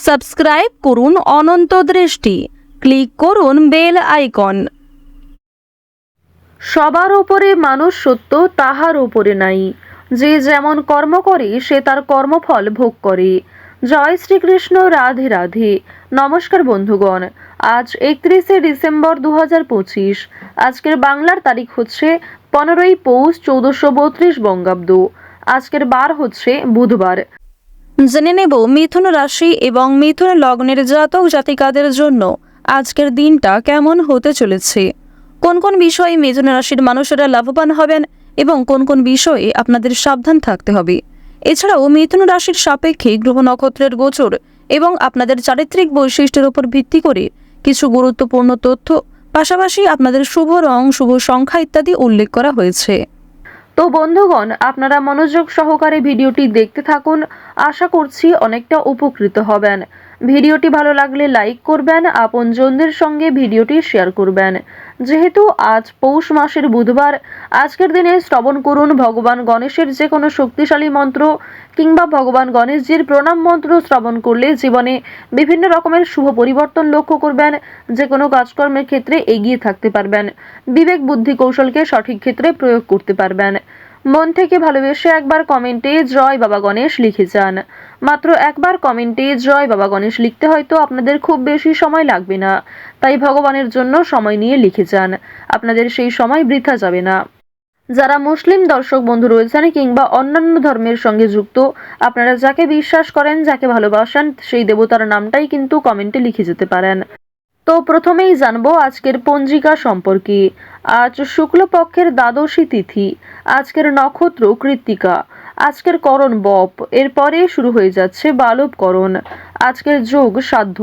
Subscribe করুন অনন্ত দৃষ্টি, click করুন বেল আইকন। সবার উপরে মানুষ সত্য, তাহার উপরে নাই। যে যেমন কর্ম করে সে তার কর্মফল ভোগ করে। জয় শ্রীকৃষ্ণ, রাধে রাধে। নমস্কার বন্ধুগণ, আজ 31শে ডিসেম্বর 2025। আজকের বাংলার তারিখ হচ্ছে 15ই পৌষ 1432 বঙ্গাব্দ। আজকের বার হচ্ছে বুধবার। জেনে নেব মিথুন রাশি এবং মিথুন লগ্নের জাতক জাতিকাদের জন্য আজকের দিনটা কেমন হতে চলেছে, কোন কোন বিষয়ে মিথুন রাশির মানুষেরা লাভবান হবেন এবং কোন কোন বিষয়ে আপনাদের সাবধান থাকতে হবে। এছাড়াও মিথুন রাশির সাপেক্ষে গ্রহ নক্ষত্রের গোচর এবং আপনাদের চারিত্রিক বৈশিষ্ট্যের উপর ভিত্তি করে কিছু গুরুত্বপূর্ণ তথ্য, পাশাপাশি আপনাদের শুভ রং, শুভ সংখ্যা ইত্যাদি উল্লেখ করা হয়েছে। তো বন্ধুগণ, আপনারা মনোযোগ সহকারে ভিডিওটি দেখতে থাকুন। আশা করছি অনেকটা উপকৃত হবেন। ভিডিওটি ভালো লাগলে লাইক করবেন, আপনজনদের সঙ্গে ভিডিওটি শেয়ার করবেন। যেহেতু আজ পৌষ মাসের বুধবার, আজকের দিনে শ্রবণ করুন ভগবান গণেশের যে কোনো শক্তিশালী মন্ত্র কিংবা ভগবান গণেশজির প্রণাম মন্ত্র শ্রবণ করলে জীবনে বিভিন্ন রকমের শুভ পরিবর্তন লক্ষ্য করবেন। যে কোনো কাজকর্মের ক্ষেত্রে এগিয়ে থাকতে পারবেন, বিবেক বুদ্ধি কৌশলকে সঠিক ক্ষেত্রে প্রয়োগ করতে পারবেন। মন থেকে ভালোবেসে একবার কমেন্টে জয় বাবা গণেশ লিখে যান। মাত্র একবার কমেন্টে জয় বাবা গণেশ লিখতে হয়তো আপনাদের খুব বেশি সময় লাগবে না, তাই ভগবানের জন্য সময় নিয়ে লিখে যান, আপনাদের সেই সময় বৃথা যাবে না। যারা মুসলিম দর্শক বন্ধু রয়েছেন কিংবা অন্যান্য ধর্মের সঙ্গে যুক্ত, আপনারা যাকে বিশ্বাস করেন, যাকে ভালোবাসেন, সেই দেবতার নামটাই কিন্তু কমেন্টে লিখে যেতে পারেন। তো প্রথমেই জানবো আজকের পঞ্জিকা সম্পর্কে। আজ শুক্লপক্ষের দ্বাদশী তিথি, আজকের নক্ষত্র কৃত্তিকা, আজকের করণ বপ, এরপরে শুরু হয়ে যাচ্ছে বালবকরণ, আজকের যোগ সাধ্য।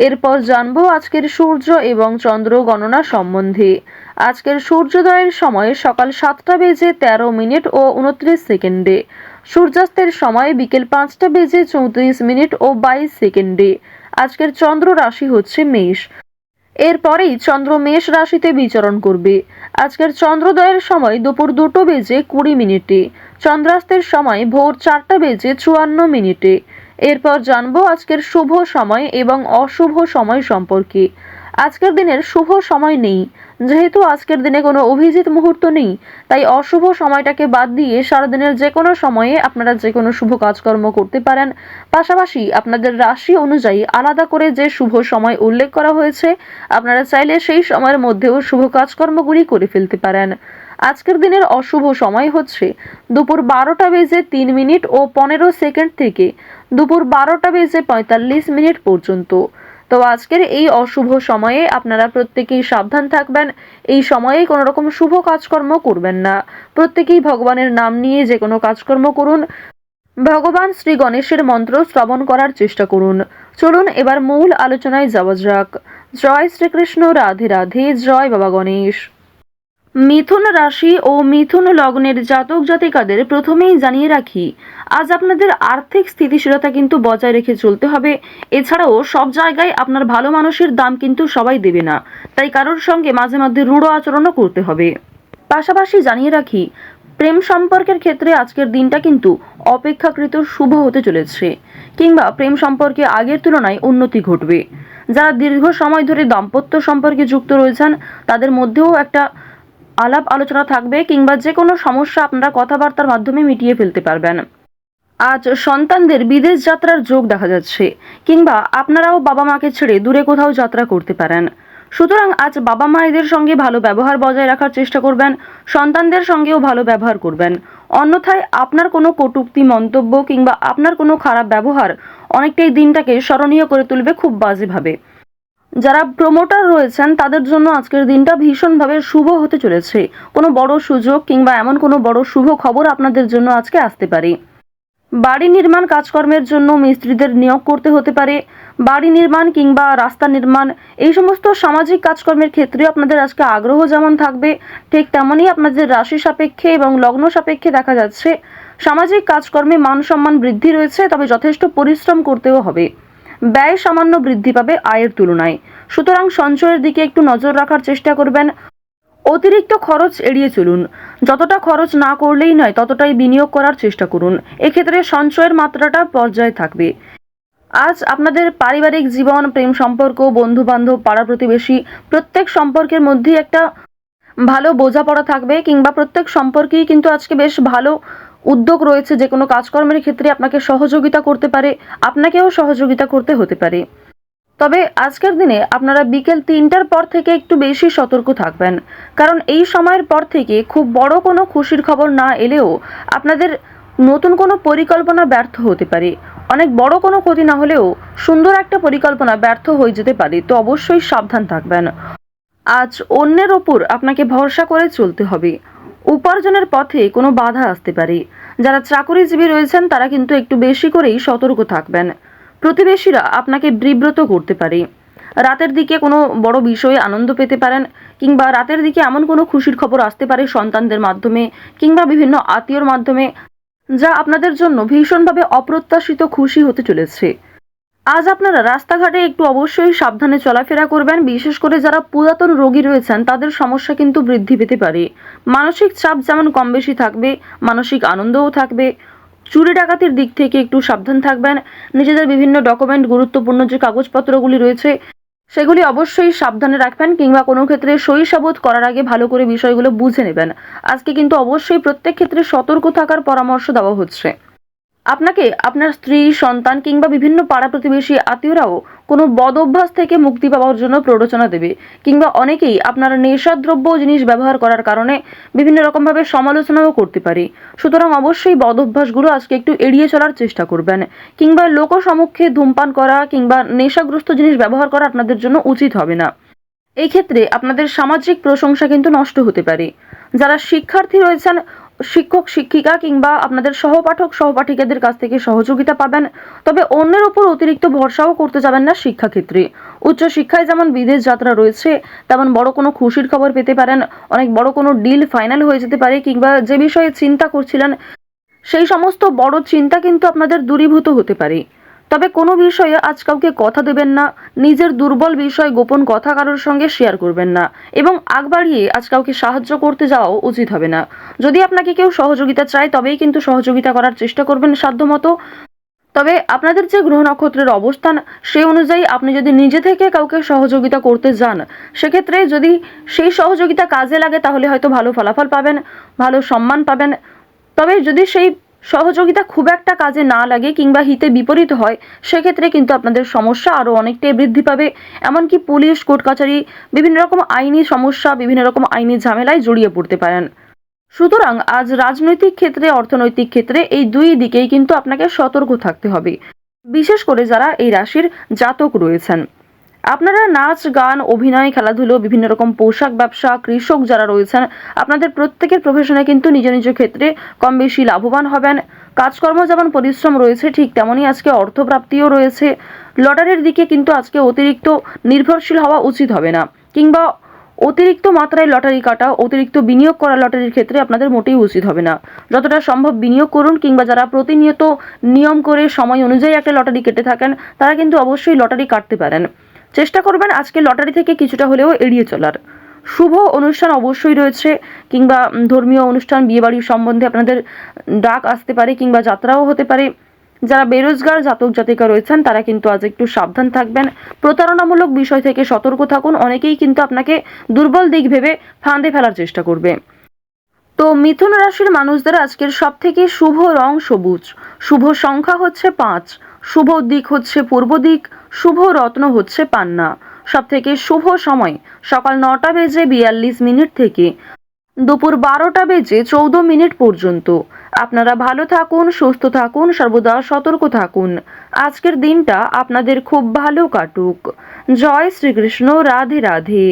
এরপর জানবো আজকের সূর্য এবং চন্দ্র গণনা সম্বন্ধে। আজকের সূর্যোদয়ের সময় সকাল 7টা বেজে 13 মিনিট ও 29 সেকেন্ডে, সূর্যাস্তের সময় বিকেল 5টা বেজে 34 মিনিট ও 22 সেকেন্ডে। আজকের চন্দ্র রাশি হচ্ছে মেষ। এরপরেই চন্দ্র মেষ রাশিতে বিচরণ করবে। আজকের চন্দ্রোদয়ের সময় দুপুর 2টা বেজে 20 মিনিটে, চন্দ্রাস্তের সময় ভোর 4টা বেজে 54 মিনিটে। এরপর জানবো আজকের শুভ সময় এবং অশুভ সময় সম্পর্কে। আজকের দিনের শুভ সময় নেই। যেহেতু আজকের দিনে কোনো অভিজিৎ মুহূর্ত নেই, তাই অশুভ সময়টাকে বাদ দিয়ে সারাদিনের যে কোনো সময়ে আপনারা যে কোনো শুভ কাজকর্ম করতে পারেন। পাশাপাশি আপনাদের রাশি অনুযায়ী আলাদা করে যে শুভ সময় উল্লেখ করা হয়েছে, আপনারা চাইলে সেই সময়ের মধ্যেও শুভ কাজকর্মগুলি করে ফেলতে পারেন। আজকের দিনের অশুভ সময় হচ্ছে দুপুর 12টা বেজে 3 মিনিট ও 15 সেকেন্ড থেকে দুপুর 12টা বেজে 45 মিনিট পর্যন্ত। তো আজকের এই অশুভ সময়ে আপনারা প্রত্যেকেই সাবধান থাকবেন। এই সময়ে কোনো রকম শুভ কাজকর্ম করবেন না। প্রত্যেকেই ভগবানের নাম নিয়ে যে কোনো কাজকর্ম করুন। ভগবান শ্রী গণেশের মন্ত্র শ্রবণ করার চেষ্টা করুন। চলুন এবার মূল আলোচনায় যাওয়া যাক। জয় শ্রীকৃষ্ণ, রাধে রাধে, জয় বাবা গণেশ। মিথুন রাশি ও মিথুন লগ্নের জাতক জাতিকাদের প্রথমেই জানিয়ে রাখি, আজ আপনাদের আর্থিক স্থিতিশীলতা কিন্তু বজায় রেখে চলতে হবে। এছাড়াও সব জায়গায় আপনার ভালো মানুষের দাম কিন্তু সবাই দেবে না, তাই কারোর সঙ্গে মাঝে মধ্যে রূঢ় আচরণও করতে হবে। পাশাপাশি জানিয়ে রাখি, প্রেম সম্পর্কের ক্ষেত্রে আজকের দিনটা কিন্তু অপেক্ষাকৃত শুভ হতে চলেছে, কিংবা প্রেম সম্পর্কে আগের তুলনায় উন্নতি ঘটবে। যারা দীর্ঘ সময় ধরে দাম্পত্য সম্পর্কে যুক্ত রয়েছেন, তাদের মধ্যেও একটা আলাপ আলোচনা থাকবে, কিংবা যে কোনো সমস্যা আপনারা কথাবার্তার মাধ্যমে মিটিয়ে ফেলতে পারবেন। আজ সন্তানদের বিদেশ যাত্রার যোগ দেখা যাচ্ছে, কিংবা আপনারাও বাবা মাকে ছেড়ে দূরে কোথাও যাত্রা করতে পারেন। সুতরাং আজ বাবা মায়েদের সঙ্গে ভালো ব্যবহার বজায় রাখার চেষ্টা করবেন, সন্তানদের সঙ্গেও ভালো ব্যবহার করবেন। অন্যথায় আপনার কোনো কটূক্তি মন্তব্য কিংবা আপনার কোনো খারাপ ব্যবহার অনেকটাই দিনটাকে স্মরণীয় করে তুলবে খুব বাজেভাবে। যারা প্রমোটার রয়েছেন তাদের জন্য আজকের দিনটা ভীষণভাবে শুভ হতে চলেছে। কোনো বড় সুযোগ কিংবা এমন কোনো বড় শুভ খবর আপনাদের জন্য আজকে আসতে পারে। বাড়ি নির্মাণ কাজকর্মের জন্য মিস্ত্রিদের নিয়োগ করতে হতে পারে। বাড়ি নির্মাণ কিংবা রাস্তা নির্মাণ, এই সমস্ত সামাজিক কাজকর্মের ক্ষেত্রে আপনাদের আজকে আগ্রহ যেমন থাকবে, ঠিক তেমনই আপনাদের রাশি সাপেক্ষে এবং লগ্ন সাপেক্ষে দেখা যাচ্ছে সামাজিক কাজকর্মে মান সম্মান বৃদ্ধি রয়েছে, তবে যথেষ্ট পরিশ্রম করতেও হবে। ব্যয় সামান্য বৃদ্ধি পাবে আয়ের তুলনায়। সুতরাং সঞ্চয়ের দিকে একটু নজর রাখার চেষ্টা করবেন। অতিরিক্ত খরচ এড়িয়ে চলুন। যতটা খরচ না করলেই নয়, ততটাই বিনিয়োগ করার চেষ্টা করুন। এক্ষেত্রে সঞ্চয়ের মাত্রাটা পর্যায়ে থাকবে। আজ আপনাদের পারিবারিক জীবন, প্রেম সম্পর্ক, বন্ধু বান্ধব, পাড়া প্রতিবেশী প্রত্যেক সম্পর্কের মধ্যেই একটা ভালো বোঝাপড়া থাকবে, কিংবা প্রত্যেক সম্পর্কেই কিন্তু আজকে বেশ ভালো উদ্যোগ রয়েছে। যে কোনো কাজকর্মের ক্ষেত্রে আপনাকে সহযোগিতা করতে পারে, আপনাকেও সহযোগিতা করতে হতে পারে। তবে আজকের দিনে আপনারা বিকেল 3টার পর থেকে একটু বেশি সতর্ক থাকবেন, কারণ এই সময়ের পর থেকে খুব বড় কোনো খুশির খবর না এলেও আপনাদের নতুন কোনো পরিকল্পনা ব্যর্থ হতে পারে। অনেক বড় কোনো ক্ষতি না হলেও সুন্দর একটা পরিকল্পনা ব্যর্থ হয়ে যেতে পারে, তো অবশ্যই সাবধান থাকবেন। আজ অন্যের ওপর আপনাকে ভরসা করে চলতে হবে। উপার্জনের পথে কোনো বাধা আসতে পারে। যারা চাকরিজীবী রয়েছেন তারা কিন্তু একটু বেশি করেই সতর্ক থাকবেন। প্রতিবেশীরা আপনাকে বিব্রত করতে পারে। রাতের দিকে কোনো বড় বিষয়ে আনন্দ পেতে পারেন, কিংবা রাতের দিকে এমন কোনো খুশির খবর আসতে পারে সন্তানদের মাধ্যমে কিংবা বিভিন্ন আত্মীয়র মাধ্যমে, যা আপনাদের জন্য ভীষণভাবে অপ্রত্যাশিত খুশি হতে চলেছে। আজ আপনারা রাস্তাঘাটে একটু অবশ্যই সাবধানে চলাফেরা করবেন। বিশেষ করে যারা পুরাতন রোগী রয়েছেন তাদের সমস্যা কিন্তু বৃদ্ধি পেতে পারে। মানসিক চাপ যেমন কম বেশি থাকবে, মানসিক আনন্দও থাকবে। চুরি ডাকাতির দিক থেকে একটু সাবধান থাকবেন। নিজেদের বিভিন্ন ডকুমেন্ট, গুরুত্বপূর্ণ যে কাগজপত্রগুলি রয়েছে সেগুলি অবশ্যই সাবধানে রাখবেন, কিংবা কোনো ক্ষেত্রে সই সাবুত করার আগে ভালো করে বিষয়গুলো বুঝে নেবেন। আজকে কিন্তু অবশ্যই প্রত্যেক ক্ষেত্রে সতর্ক থাকার পরামর্শ দেওয়া হচ্ছে। আপনাকে আপনার স্ত্রী, সন্তান কিংবা বিভিন্ন পাড়া প্রতিবেশী আত্মীয়রাও কোনো বদ অভ্যাস থেকে মুক্তি পাওয়ার জন্য প্ররোচনা দেবে, কিংবা অনেকেই আপনার নেশাদ্রব্য জিনিস ব্যবহার করার কারণে বিভিন্ন রকমভাবে সমালোচনাও করতে পারে। সুতরাং অবশ্যই বদ অভ্যাসগুলো আজকে একটু এড়িয়ে চলার চেষ্টা করবেন, কিংবা লোক সম্মুখে ধূমপান করা কিংবা নেশাগ্রস্ত জিনিস ব্যবহার করা আপনাদের জন্য উচিত হবে না। এই ক্ষেত্রে আপনাদের সামাজিক প্রশংসা কিন্তু নষ্ট হতে পারে। যারা শিক্ষার্থী রয়েছেন, শিক্ষক শিক্ষিকা কিংবা আপনাদের সহপাঠক সহপাঠিকাদের কাছ থেকে সহযোগিতা পাবেন। তবে অন্যের উপর অতিরিক্ত ভরসাও করতে যাবেন না শিক্ষাক্ষেত্রে। উচ্চশিক্ষায় যেমন বিদেশ যাত্রা রয়েছে, তেমন বড় কোনো খুশির খবর পেতে পারেন। অনেক বড় কোনো ডিল ফাইনাল হয়ে যেতে পারে, কিংবা যে বিষয়ে চিন্তা করছিলেন সেই সমস্ত বড় চিন্তা কিন্তু আপনাদের দূরীভূত হতে পারে। তবে কোনো বিষয়ে আজ কাউকে কথা দেবেন না, নিজের দুর্বল বিষয়, গোপন কথা কারোর সঙ্গে শেয়ার করবেন না, এবং আগ বাড়িয়ে আজ কাউকে সাহায্য করতে যাওয়াও উচিত হবে না। যদি আপনাকে কেউ সহযোগিতা চায় তবেই কিন্তু সহযোগিতা করার চেষ্টা করবেন সাধ্যমতো। তবে আপনাদের যে গ্রহ নক্ষত্রের অবস্থান সেই অনুযায়ী আপনি যদি নিজে থেকে কাউকে সহযোগিতা করতে যান, সেক্ষেত্রে যদি সেই সহযোগিতা কাজে লাগে তাহলে হয়তো ভালো ফলাফল পাবেন, ভালো সম্মান পাবেন। তবে যদি সেই সহযোগিতা খুব একটা কাজে না লাগে কিংবা হিতে বিপরীত হয়, সেক্ষেত্রে কিন্তু আপনাদের সমস্যা আরও অনেকটাই বৃদ্ধি পাবে। এমনকি পুলিশ, কোর্ট কাছারি, বিভিন্ন রকম আইনি সমস্যা, বিভিন্ন রকম আইনি ঝামেলায় জড়িয়ে পড়তে পারেন। সুতরাং আজ রাজনৈতিক ক্ষেত্রে, অর্থনৈতিক ক্ষেত্রে এই দুই দিকেই কিন্তু আপনাকে সতর্ক থাকতে হবে, বিশেষ করে যারা এই রাশির জাতক রয়েছেন। আপনারা নাচ, গান, অভিনয়, খেলাধুলো, বিভিন্ন রকম পোশাক ব্যবসা, কৃষক যারা রয়েছেন, আপনাদের প্রত্যেকের প্রফেশনে কিন্তু নিজ নিজ ক্ষেত্রে কম বেশি লাভবান হবেন। কাজকর্ম যেমন পরিশ্রম রয়েছে, ঠিক তেমনই আজকে অর্থপ্রাপ্তিও রয়েছে। লটারির দিকে কিন্তু আজকে অতিরিক্ত নির্ভরশীল হওয়া উচিত হবে না, কিংবা অতিরিক্ত মাত্রায় লটারি কাটা, অতিরিক্ত বিনিয়োগ করা লটারির ক্ষেত্রে আপনাদের মোটেই উচিত হবে না। যতটা সম্ভব বিনিয়োগ করুন, কিংবা যারা প্রতিনিয়ত নিয়ম করে সময় অনুযায়ী একটা লটারি কেটে থাকেন তারা কিন্তু অবশ্যই লটারি কাটতে পারেন। চেষ্টা করবেন আজকে লটারি থেকে কিছুটা হলেও এড়িয়ে চলার। শুভ অনুষ্ঠান অবশ্যই রয়েছে, কিংবা ধর্মীয় অনুষ্ঠান, বিয়েবাড়ির সম্বন্ধে আপনাদের ডাক আসতে পারে, কিংবা যাত্রাও হতে পারে। যারা বেরোজগার জাতক জাতিকা রয়েছেন তারা কিন্তু আজ একটু সাবধান থাকবেন। প্রতারণামূলক বিষয় থেকে সতর্ক থাকুন। অনেকেই কিন্তু আপনাকে দুর্বল দিক ভেবে ফাঁদে ফেলার চেষ্টা করবে। তো মিথুন রাশির মানুষদের আজকের সব থেকে শুভ রং সবুজ, শুভ সংখ্যা হচ্ছে 5, শুভ দিক হচ্ছে পূর্ব দিক, শুভ রত্ন হচ্ছে পান্না। সব থেকে শুভ সময় সকাল 9:42 থেকে দুপুর 12:14 পর্যন্ত। আপনারা ভালো থাকুন, সুস্থ থাকুন, সর্বদা সতর্ক থাকুন। আজকের দিনটা আপনাদের খুব ভালো কাটুক। জয় শ্রীকৃষ্ণ। রাধে রাধে।